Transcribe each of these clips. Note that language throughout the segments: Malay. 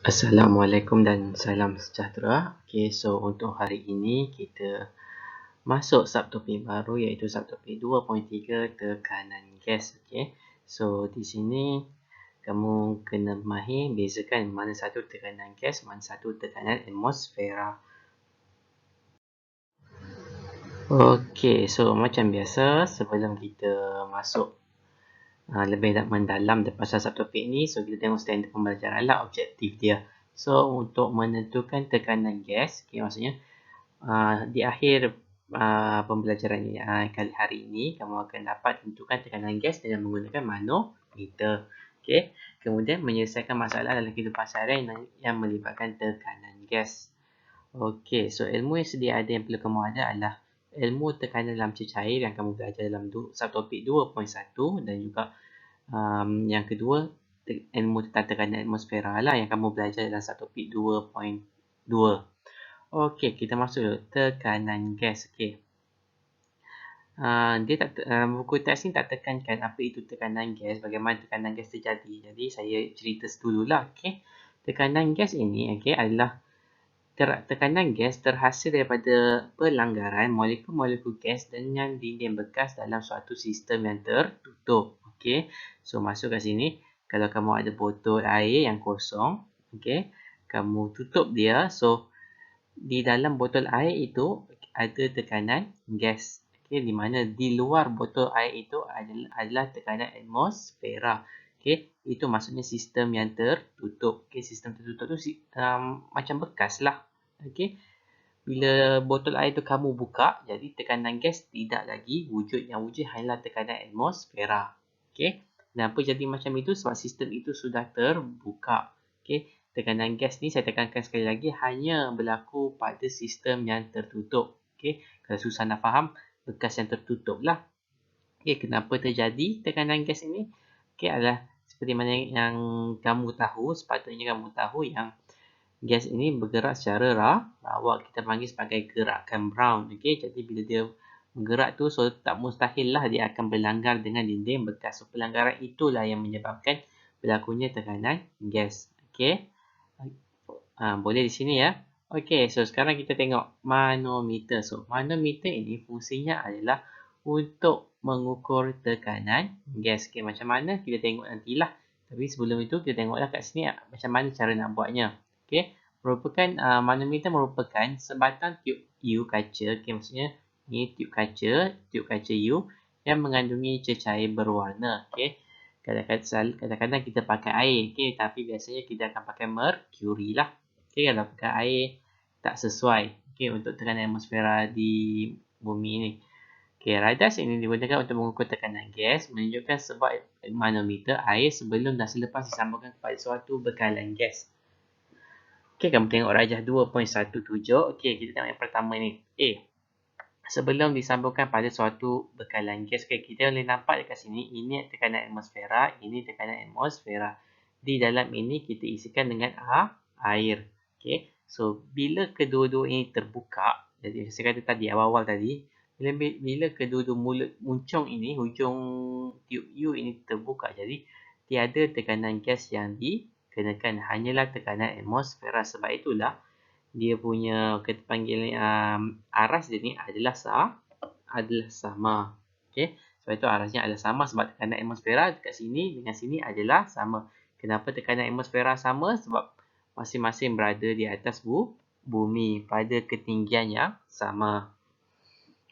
Assalamualaikum dan salam sejahtera. Okay, so untuk hari ini kita masuk subtopik baru iaitu subtopik 2.3 tekanan gas. Okay, so di sini kamu kena mahir bezakan mana satu tekanan gas, mana satu tekanan atmosfera. Okay, so macam biasa sebelum kita masuk lebih mendalam pasal subtopik ni, so kita tengok standard pembelajaran lah, objektif dia. So untuk menentukan tekanan gas, okay, maksudnya di akhir pembelajaran ini, kali hari ini kamu akan dapat tentukan tekanan gas dengan menggunakan manometer. Okay. Kemudian menyelesaikan masalah dalam kehidupan seharian yang melibatkan tekanan gas. Okey, so ilmu yang sedia ada yang perlu kamu ada adalah ilmu tekanan dalam cecair yang kamu belajar dalam subtopik 2.1 dan juga yang kedua ilmu tentang tekanan atmosfera lah yang kamu belajar dalam subtopik 2.2. Okey, kita masuk dulu tekanan gas. Okey. Dia tak buku teks ni tak tekankan apa itu tekanan gas, bagaimana tekanan gas terjadi. Jadi saya cerita dululah. Okey. Tekanan gas ini adalah tekanan gas terhasil daripada pelanggaran molekul-molekul gas dengan dinding bekas dalam suatu sistem yang tertutup. Okey. So masuk kat sini, kalau kamu ada botol air yang kosong, okey, kamu tutup dia. So di dalam botol air itu ada tekanan gas. Okey, di mana di luar botol air itu adalah tekanan atmosfera. Okey, itu maksudnya sistem yang tertutup. Okey, sistem tertutup tu macam bekas lah. Okey, bila botol air tu kamu buka, jadi tekanan gas tidak lagi wujud. Yang wujud hanyalah tekanan atmosfera. Okey, kenapa jadi macam itu? Sebab sistem itu sudah terbuka. Okey, tekanan gas ni saya tekankan sekali lagi hanya berlaku pada sistem yang tertutup. Okey, kalau susah nak faham, bekas yang tertutup lah. Okey, kenapa terjadi tekanan gas ini? Okey, adalah seperti mana yang kamu tahu, sepatutnya kamu tahu yang gas ini bergerak secara rawak. Kita panggil sebagai gerakan Brown. Okey, jadi bila dia bergerak tu, so tak mustahil lah dia akan berlanggar dengan dinding bekas. So pelanggaran itulah yang menyebabkan berlakunya tekanan gas. Okey. Boleh di sini ya. Okey, so sekarang kita tengok manometer. So manometer ini fungsinya adalah untuk mengukur tekanan gas. Okey, macam mana kita tengok nantilah. Tapi sebelum itu kita tengoklah kat sini macam mana cara nak buatnya. Okey, manometer merupakan sebatang tiub U kaca. Okey, maksudnya ini tiub kaca U yang mengandungi cecair berwarna. Okey, kadang-kadang kita pakai air, okey, tapi biasanya kita akan pakai merkuri lah. Okey, kalau pakai air tak sesuai, okey, untuk tekanan atmosfera di bumi ni. Okey, radas ini digunakan untuk mengukur tekanan gas, menunjukkan sebab manometer air sebelum dan selepas disambungkan kepada suatu bekalan gas. Okey, kamu tengok rajah 2.17. Okey, kita tengok yang pertama ni. Sebelum disambungkan pada suatu bekalan gas, okay, kita boleh nampak dekat sini, ini tekanan atmosfera, ini tekanan atmosfera. Di dalam ini kita isikan dengan air. Okay. So bila kedua-dua ini terbuka, jadi saya kata tadi awal-awal tadi, bila kedua-dua mulut muncung ini, hujung tiub U ini terbuka, jadi tiada tekanan gas yang dikenakan, hanyalah tekanan atmosfera. Sebab itulah dia punya kita panggil aras dia ni adalah sama. Okey, sebab itu arasnya adalah sama sebab tekanan atmosfera dekat sini dengan sini adalah sama. Kenapa tekanan atmosfera sama? Sebab masing-masing berada di atas bumi pada ketinggian yang sama.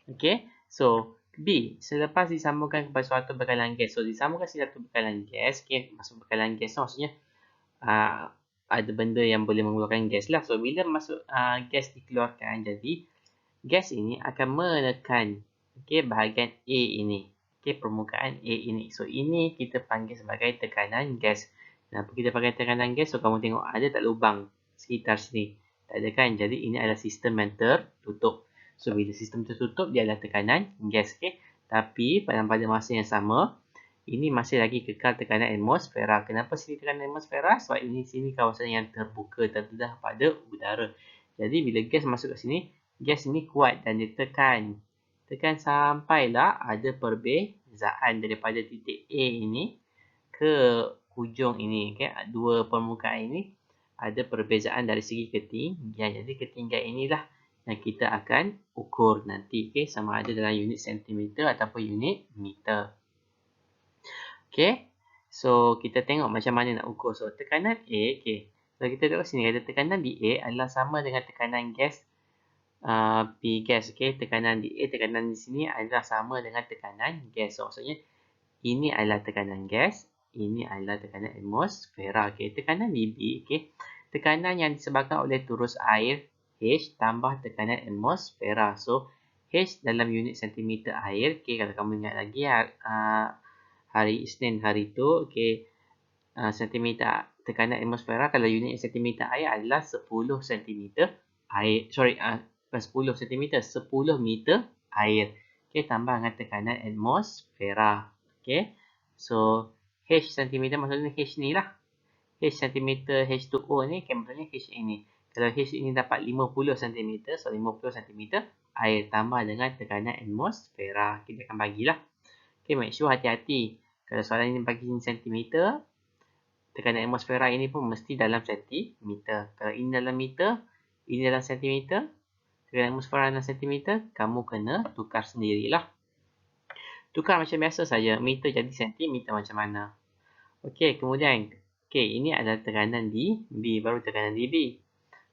Okey, so B, selepas disambungkan kepada suatu bekalan gas. So disambungkan satu bekalan gas, okey, masuk bekalan gas tu maksudnya ada benda yang boleh mengeluarkan gas lah. So bila masuk gas dikeluarkan, jadi gas ini akan menekan bahagian A ini. Permukaan A ini. So ini kita panggil sebagai tekanan gas. Kenapa kita pakai tekanan gas? So kamu tengok ada tak lubang sekitar sini? Tak ada kan? Jadi ini adalah sistem yang tertutup. So bila sistem tertutup, dia adalah tekanan gas. Tapi pada masa yang sama, ini masih lagi kekal tekanan atmosfera. Kenapa sini tekanan atmosfera? Sebab ini sini kawasan yang terbuka, terdedah pada udara. Jadi bila gas masuk ke sini, gas ini kuat dan ditekan. Tekan sampailah ada perbezaan daripada titik A ini ke hujung ini. Dua permukaan ini ada perbezaan dari segi ketinggian. Jadi ketinggian inilah yang kita akan ukur nanti. Okay, sama ada dalam unit sentimeter ataupun unit meter. Okay, so kita tengok macam mana nak ukur. So tekanan A, okay. So kita tengok sini, ada tekanan di A adalah sama dengan tekanan gas P gas. Okay, tekanan di A, tekanan di sini adalah sama dengan tekanan gas. So maksudnya ini adalah tekanan gas, ini adalah tekanan atmosfera. Okay, tekanan di B, okay. Tekanan yang disebabkan oleh turus air H tambah tekanan atmosfera. So, H dalam unit sentimeter air. Okay, kalau kamu ingat lagi hari Isnin hari tu, okay, sentimeter tekanan atmosfera kalau unit sentimeter air adalah 10 cm air. 10 cm, 10 meter air. Okay, tambah dengan tekanan atmosfera. Okay, so H cm maksudnya H ni lah. H cm H2O ni, okay, maksudnya H ini. Kalau H ini dapat 50 cm, so 50 cm air tambah dengan tekanan atmosfera. Kita akan bagilah. Okay, make sure hati-hati. Kalau soalan ini bagi centimeter, tekanan atmosfera ini pun mesti dalam centimeter. Kalau ini dalam meter, ini dalam centimeter, tekanan atmosfera dalam centimeter, kamu kena tukar sendirilah. Tukar macam biasa saja. Meter jadi sentimeter macam mana. Okey, kemudian, ini adalah tekanan di B, baru tekanan di B.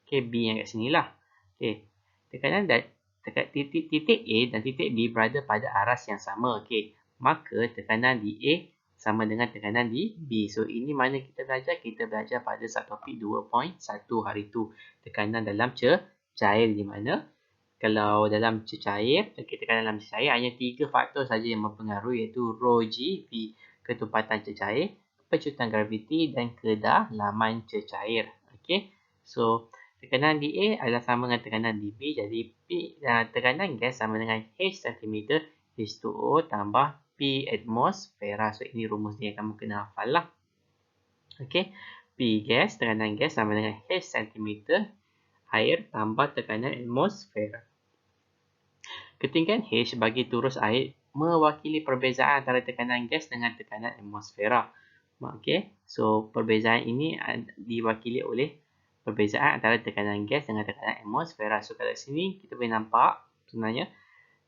Okey, B yang kat sini lah. Okey, tekanan titik A dan titik B berada pada aras yang sama. Okey, maka tekanan di A sama dengan tekanan di B. So, ini mana kita belajar? Kita belajar pada subtopik 2.1 hari tu. Tekanan dalam cair di mana? Kalau dalam cecair, tekanan dalam cecair hanya 3 faktor saja yang mempengaruhi, iaitu rho G, V, ketempatan cecair, kepecutan graviti dan kedalaman cecair. Okey. So, tekanan di A adalah sama dengan tekanan di B. Jadi, tekanan gas sama dengan H cm H2O tambah P atmosfera. So, ini rumus yang kamu kena hafal lah. Okey. P gas, tekanan gas sama dengan H cm air tambah tekanan atmosfera. Ketinggian H bagi turus air mewakili perbezaan antara tekanan gas dengan tekanan atmosfera. Okey, so perbezaan ini diwakili oleh perbezaan antara tekanan gas dengan tekanan atmosfera. So kat sini kita boleh nampak sebenarnya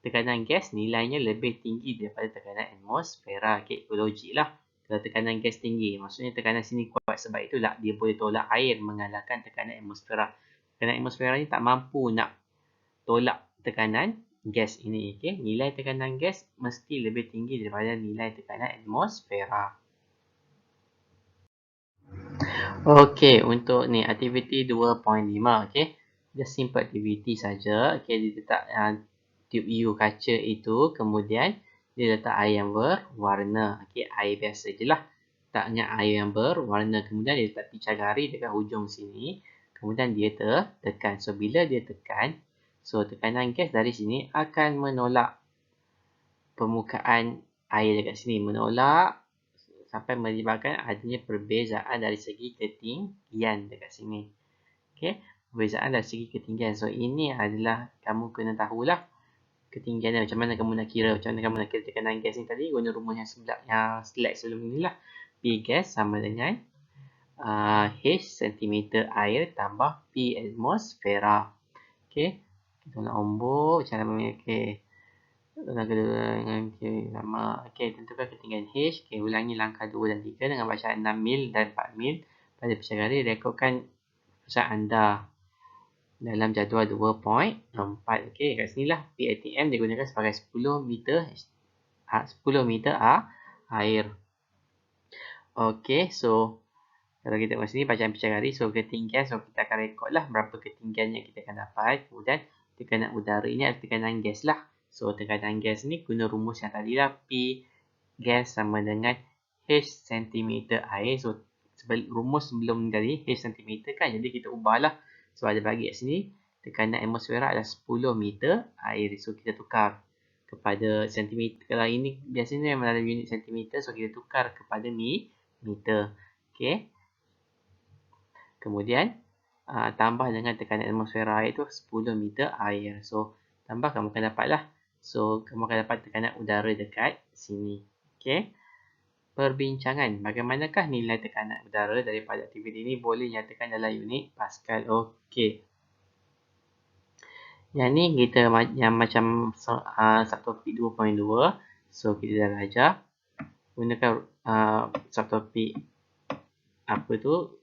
tekanan gas nilainya lebih tinggi daripada tekanan atmosfera. Okey, logik lah. Kalau tekanan gas tinggi, maksudnya tekanan sini kuat, sebab itulah dia boleh tolak air mengalahkan tekanan atmosfera. Tekanan atmosfera ni tak mampu nak tolak tekanan gas ini. Okay? Nilai tekanan gas mesti lebih tinggi daripada nilai tekanan atmosfera. Okey, untuk ni aktiviti 2.5, okey. Just simple aktiviti saja. Okey, dia letak tube U kaca itu, kemudian dia letak air yang berwarna. Okey, air biasa je lah. Letaknya air yang berwarna, kemudian dia letak picagari dekat hujung sini. Kemudian dia tekan. So, bila dia tekan, so tekanan gas dari sini akan menolak permukaan air dekat sini. Menolak sampai menyebabkan adanya perbezaan dari segi ketinggian dekat sini. Okey, perbezaan dari segi ketinggian. So, ini adalah kamu kena tahulah ketinggiannya. Macam mana kamu nak kira? Macam mana kamu nak kira tekanan gas ni tadi? Guna rumus yang slide sebelum ni lah. P gas sama dengan H cm air tambah P atmosfera. Okey, kita nak ombak. Macam mana? Okey. Okey, tentukan ketinggian H. Okey, ulangi langkah 2 dan 3 dengan bacaan 6 mil dan 4 mil pada picagari. Rekodkan keputusan anda dalam jadual 2.4. Okey, kat sinilah PATM digunakan sebagai 10 meter air. Okey, so kalau kita tengok sini bacaan picagari, so ketinggian, so kita akan rekodlah berapa ketinggian yang kita akan dapat. Kemudian tekanan udara ini adalah tekanan gas lah. So, tekanan gas ni guna rumus yang tadi lah. P gas sama dengan H cm air. So, rumus sebelum tadi H cm kan. Jadi, kita ubahlah. So, ada bagi kat sini. Tekanan atmosfera adalah 10 meter air. So, kita tukar kepada cm. Kalau ini biasanya memang dalam unit cm. So, kita tukar kepada meter. Okay. Kemudian, tambah dengan tekanan atmosfera air tu 10 meter air. So, tambah kamu akan dapatlah. So, kamu akan dapat tekanan udara dekat sini. Okay. perbincangan. Bagaimanakah nilai tekanan udara daripada aktiviti ini boleh nyatakan dalam unit Pascal? Okey. Yang ni kita yang macam subtopik 2.2. So kita dah belajar gunakan subtopik apa tu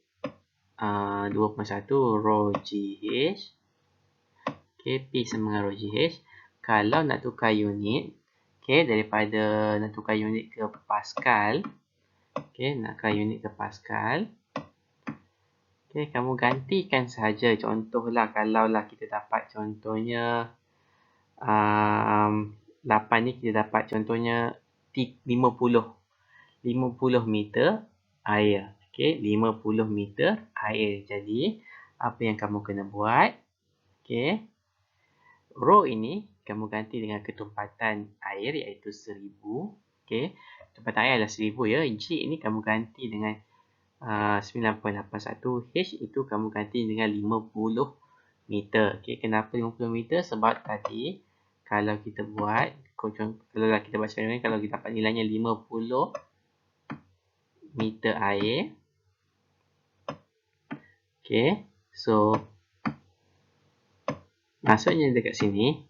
2.1 rho GH. Okay, P sama dengan rho GH. Kalau nak tukar unit, okay, daripada nak tukar unit ke Pascal, okay, nak tukar unit ke Pascal, okay, kamu gantikan sahaja. Contohlah kalau lah kita dapat contohnya 8 ni kita dapat contohnya 50 meter air. Okay, 50 meter air. Jadi, apa yang kamu kena buat? Okay, rho ini kamu ganti dengan ketumpatan air iaitu 1000. Okay, ketumpatan air adalah 1000 ya. G ini kamu ganti dengan 9.81. H itu kamu ganti dengan 50 meter. Okay, kenapa 50 meter? Sebab tadi kalau kita buat eksperimen, kalau kita dapat nilainya 50 meter air. Okay, so maksudnya dekat sini,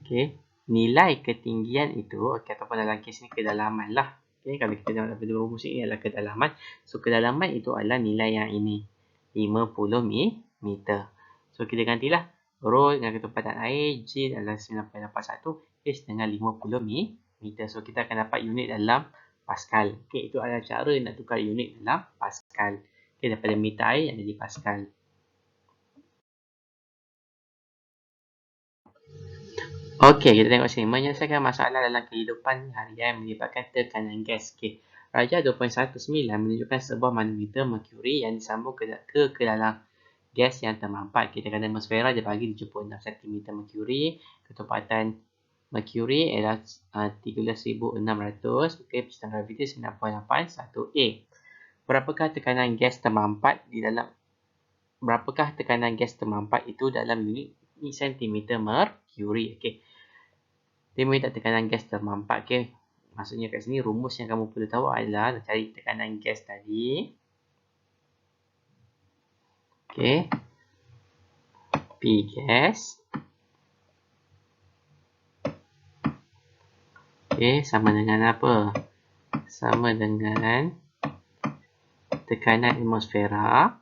okay, nilai ketinggian itu, okay, ataupun dalam kes ni kedalaman lah. Okay, kalau kita tengok dalam rumus ini adalah kedalaman. So kedalaman itu adalah nilai yang ini, 50 meter. So kita gantilah rho dengan ketempatan air, G adalah 9.81, H dengan 50 meter. So kita akan dapat unit dalam Pascal. Okay, itu adalah cara nak tukar unit dalam Pascal. Okay, daripada meter air yang jadi Pascal. Okey, kita tengok sini. Menyelesaikan masalah dalam kehidupan harian melibatkan tekanan gas. Okey. Rajah 2.19 menunjukkan sebuah manometer merkuri yang disambung ke dalam gas yang termampat. Tekanan atmosfera dibagi 76 cm merkuri. Ketempatan merkuri ialah 13,600. Okey, piston graviti 9.81 A. Berapakah tekanan gas termampat itu dalam unit cm merkuri? Okey. Dia minta tekanan gas termampat. Okay. Maksudnya kat sini rumus yang kamu perlu tahu adalah nak cari tekanan gas tadi. Okay. P gas. Okay. Sama dengan apa? Sama dengan tekanan atmosfera.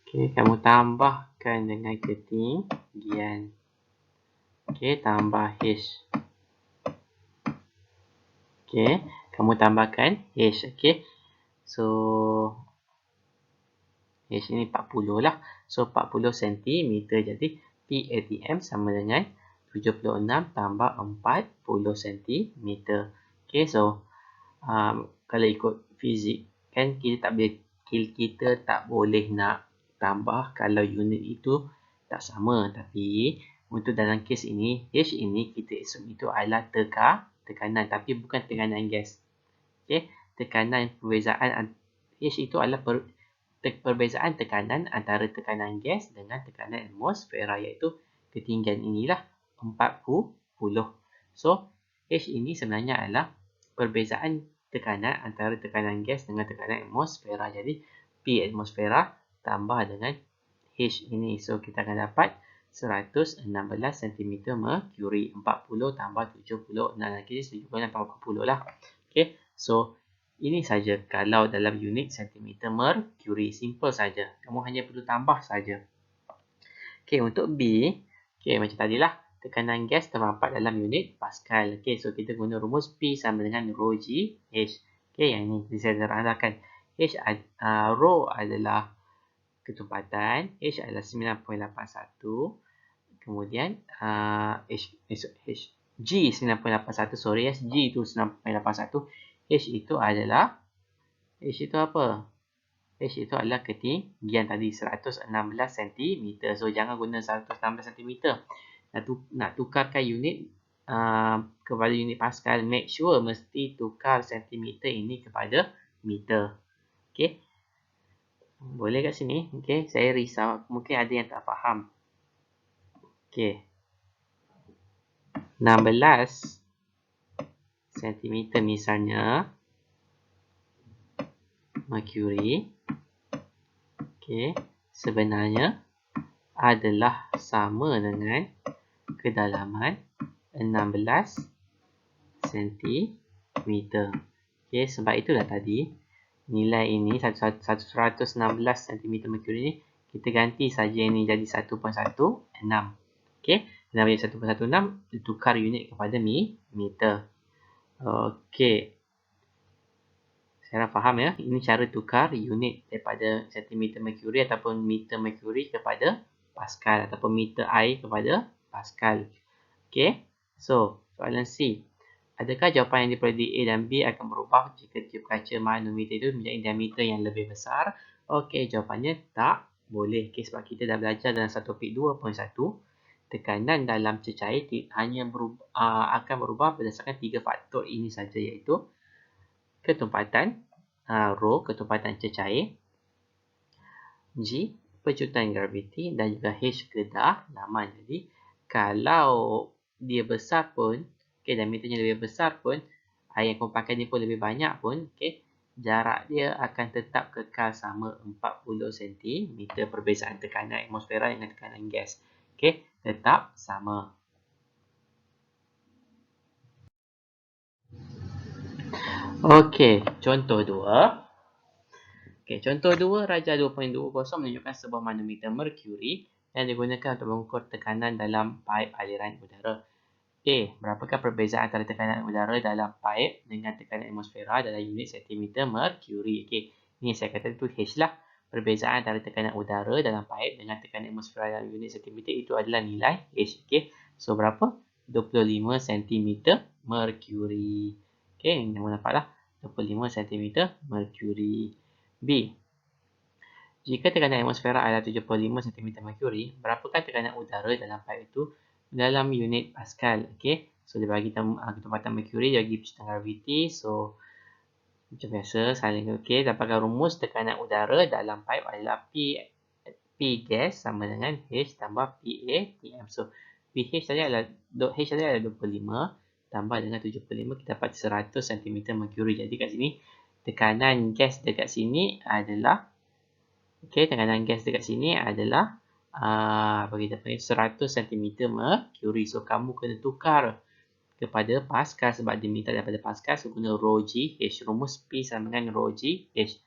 Okay. Kamu tambahkan dengan ketinggian. Okay, tambah H. Okay, kamu tambahkan H. Okay, so H ini 40 lah. So 40 cm. Jadi P ATM sama dengan 76 tambah 40 cm. Okay, so kalau ikut fizik kan kita tak boleh nak tambah kalau unit itu tak sama. Tapi untuk dalam kes ini, H ini kita assume itu adalah tekanan tapi bukan tekanan gas. Okay, tekanan perbezaan H itu adalah perbezaan tekanan antara tekanan gas dengan tekanan atmosfera, iaitu ketinggian inilah 40. So H ini sebenarnya adalah perbezaan tekanan antara tekanan gas dengan tekanan atmosfera. Jadi P atmosfera tambah dengan H ini. So kita akan dapat 116 cm merkuri. 40 tambah 76. Nanti 76 tambah 40 lah. Okay. So ini saja kalau dalam unit cm merkuri. Simple saja. Kamu hanya perlu tambah saja. Okay, untuk B, okay, macam tadilah. Tekanan gas termampat dalam unit Pascal. Okay, so kita guna rumus P sama dengan rho G H. Okay, yang ini saya sederhanakan. Rho adalah ketumpatan, H adalah 9.81. Kemudian G 9.81, sorry, G itu 9.81. H itu adalah apa? H itu adalah ketinggian tadi 116 cm. So jangan guna 116 cm. Nak tukarkan unit kepada unit Pascal, make sure mesti tukar cm ini kepada meter. Okey. Boleh kat sini? Okey, saya risau mungkin ada yang tak faham. Okey. 16 cm misalnya mercury, okey, sebenarnya adalah sama dengan kedalaman 16 cm. Okey, sebab itulah tadi nilai ini 116 cm mercury ni kita ganti saja ini jadi 1.16. Okey, dan bagi 1.16 ditukar unit kepada meter. Okey. Saya faham ya. Ini cara tukar unit daripada cm mercury ataupun meter mercury kepada pascal ataupun meter air kepada pascal. Okey. So, soalan C. Adakah jawapan yang diperoleh A dan B akan berubah jika tiup kaca manometer itu menjadi diameter yang lebih besar? Okey, jawapannya tak boleh. Okey, sebab kita dah belajar dalam satu topik 2.1, tekanan dalam cecair hanya akan berubah berdasarkan 3 faktor ini saja, iaitu ketumpatan, rho, ketumpatan cecair, G, pecutan graviti dan juga H, kedalaman. Jadi, kalau dia besar pun, okay, diameternya lebih besar pun, air yang kompakan dia pun lebih banyak pun, okay, jarak dia akan tetap kekal sama 40 cm perbezaan tekanan atmosfera dengan tekanan gas. Okay, tetap sama. Okey, contoh 2. Okey, contoh 2, Raja 2.20 menunjukkan sebuah manometer mercury yang digunakan untuk mengukur tekanan dalam paip aliran udara. A. Berapakah perbezaan antara tekanan udara dalam paip dengan tekanan atmosfera dalam unit cm mercury? Okey, ni saya kata itu H lah. Perbezaan antara tekanan udara dalam paip dengan tekanan atmosfera dalam unit cm itu adalah nilai H. Okey, so berapa? 25 cm mercury. Okey, yang nampaklah 25 cm mercury. B. Jika tekanan atmosfera adalah 75 cm mercury, berapakah tekanan udara dalam paip itu dalam unit pascal? Okey, so dia bagi ketumpatan mercury, dia bagi pecutan graviti. So macam biasa saling okey, dapatkan rumus tekanan udara dalam paip adalah P gas sama dengan H tambah PA TM. So PH tadi adalah H tadi adalah 25 tambah dengan 75, kita dapat 100 cm mercury. Jadi kat sini tekanan gas dekat sini adalah tekanan gas dekat sini adalah apa kita panggil 100 cm mercury. So kamu kena tukar kepada pascal sebab dia minta daripada pascal, so guna rho G H. Rumus P sama dengan rho G H.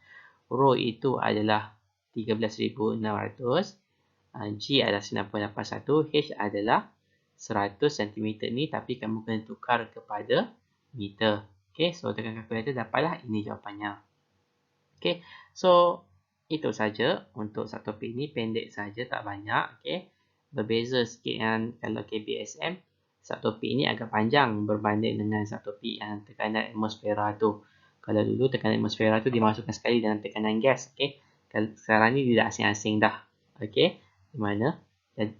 Rho itu adalah 13,600, G adalah 9.81, H adalah 100 cm ni, tapi kamu kena tukar kepada meter. Okey, so tekan kalkulator dapatlah ini jawapannya. Okey, so itu saja untuk satu topik ni, pendek saja, tak banyak. Okey, berbeza sikit yang kalau KBSM, satu topik ni agak panjang berbanding dengan satu topik yang tekanan atmosfera tu. Kalau dulu tekanan atmosfera tu dimasukkan sekali dalam tekanan gas. Okey, sekarang ni dia dah asing-asing dah. Okey, di mana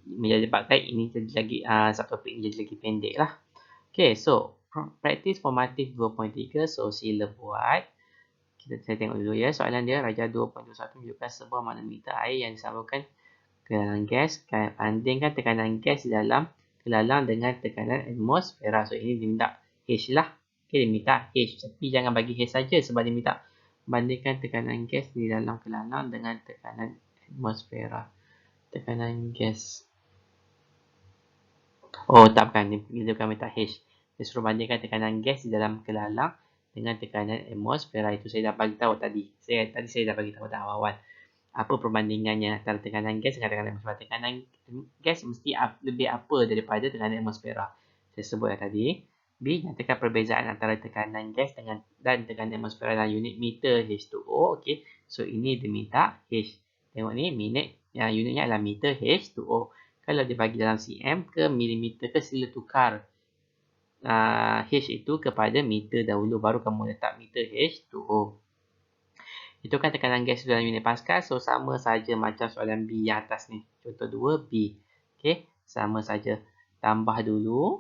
menyebabkan ini jadi lagi satu topik ni jadi lagi pendek lah. Okay, so praktis formatif 2.3, so sila buat. Saya tengok dulu ya, soalan dia. Raja 2.21 menunjukkan sebuah manometer air yang disambungkan ke dalam gas. Bandingkan tekanan gas di dalam kelalang dengan tekanan atmosfera. So ini diminta H lah. Okay, diminta H, tapi jangan bagi H saja sebab dia minta bandingkan tekanan gas di dalam kelalang dengan tekanan atmosfera. Tekanan gas. Oh, tak, bukan. Dia bukan minta H. Dia suruh bandingkan tekanan gas di dalam kelalang dengan tekanan atmosfera. Itu saya dah bagi tahu tadi. Tadi saya dah bagi tahu dah awal. Apa perbandingannya antara tekanan gas dengan tekanan atmosfera? Tekanan gas mesti lebih apa daripada tekanan atmosfera. Saya sebut tadi. B. Nyatakan perbezaan antara tekanan gas dan tekanan atmosfera dalam unit meter H2O. Okey. So, ini dia minta H. Tengok ni, unitnya adalah meter H2O. Kalau dia bagi dalam cm ke milimeter ke, sila tukar H itu kepada meter dahulu, baru kamu letak meter H2O. Itu kan tekanan gas dalam unit pascal, so sama saja macam soalan B yang atas ni. Contoh 2 B. Okey, sama saja. Tambah dulu.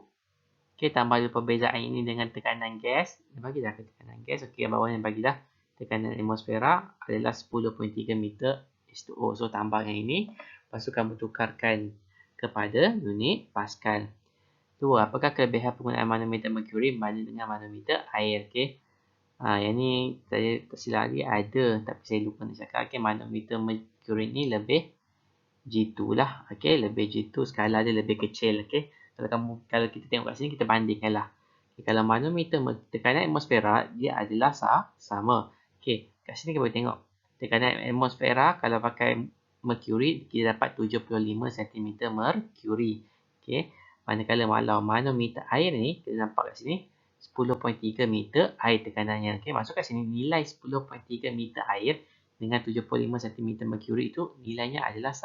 Okey, tambah dulu perbezaan ini dengan tekanan gas. Dia bagi dah ke tekanan gas. Okey, bawah yang bagi dah tekanan atmosfera adalah 10.3 meter H2O. So tambah yang ini. Lepas tu kamu tukarkan kepada unit pascal. 2. Apakah kelebihan penggunaan manometer merkuri berbanding dengan manometer air? Okey. Yang ni saya tersilap lagi ada tapi saya lupa nak cakap. Okey, manometer merkuri ni lebih G2 lah. Okey, lebih G2, skala dia lebih kecil. Okey. Kalau kita tengok kat sini kita bandingkanlah. Okay, kalau manometer tekanan atmosfera dia adalah sama. Okey, kat sini kita boleh tengok tekanan atmosfera kalau pakai merkuri kita dapat 75 cm merkuri. Okey. Manakala manometer air ni kita nampak kat sini 10.3 meter air tekanannya. Okey, masuk kat sini nilai 10.3 meter air dengan 75 cm merkuri itu nilainya adalah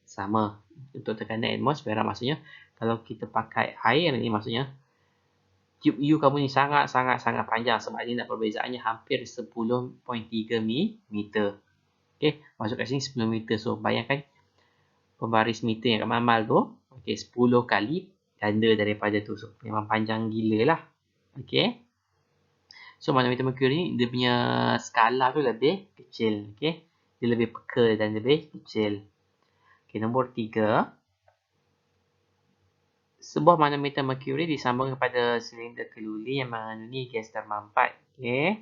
sama untuk tekanan atmosfera. Maksudnya kalau kita pakai air ni maksudnya tube U kamu ni sangat panjang sebab dia nak perbezaannya hampir 10.3 meter. Okey, masuk kat sini 10 meter. So bayangkan pembaris meter yang kat mamal tu, okey 10 kali ganda daripada tu. So memang panjang gila lah. Okey. So manometer merkuri ni dia punya skala tu lebih kecil. Okey. Dia lebih peka dan lebih kecil. Okey, nombor 3. Sebuah manometer merkuri disambung kepada silinder keluli yang mengandungi gas termampat. Okey.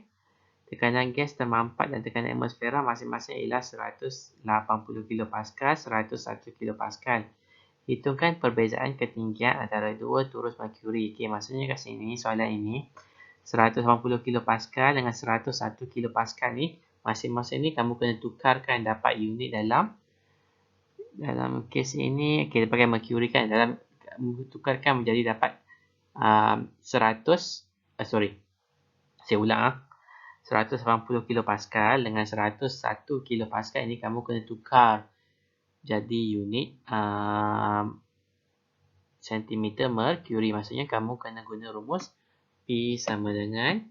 Tekanan gas termampat dan tekanan atmosfera masing-masing ialah 180 kPa, 101 kPa. Hitungkan perbezaan ketinggian antara dua turus merkuri. Okey, maksudnya kat sini soalan ini 180 kPa dengan 101 kPa ni masing-masing ni kamu kena tukarkan dapat unit dalam kes ini. Okey, pakai merkuri kan, dalam tukarkan menjadi dapat 100 saya ulang 180 kPa dengan 101 kPa ini kamu kena tukar jadi unit cm merkuri. Maksudnya kamu kena guna rumus P sama dengan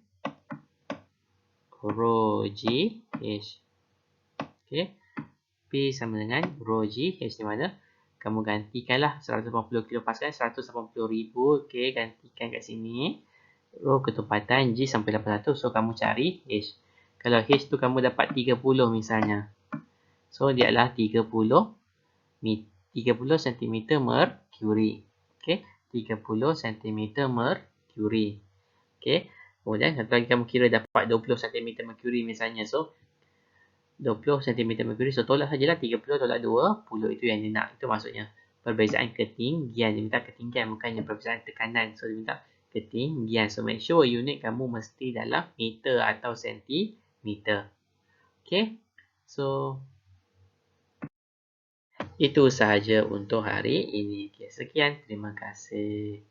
rho G H. Okey. P sama dengan rho G H di mana kamu gantikanlah 180 kPa 180,000. Okey, gantikan kat sini. Rho ketepatan G sampai 800. So kamu cari H. Kalau H tu kamu dapat 30 misalnya. So dia adalah 30 cm merkuri. Okey, 30 cm merkuri. Okey. Kemudian satu lagi kamu kira dapat 20 cm merkuri misalnya. So 20 cm merkuri. So tolak sajalah 30 tolak 20 itu yang dia nak. Itu maksudnya perbezaan ketinggian. Dia minta ketinggian bukannya perbezaan tekanan. So dia minta ketinggian. So make sure unit kamu mesti dalam meter atau sentimeter. Okay. So itu sahaja untuk hari ini. Okay, sekian. Terima kasih.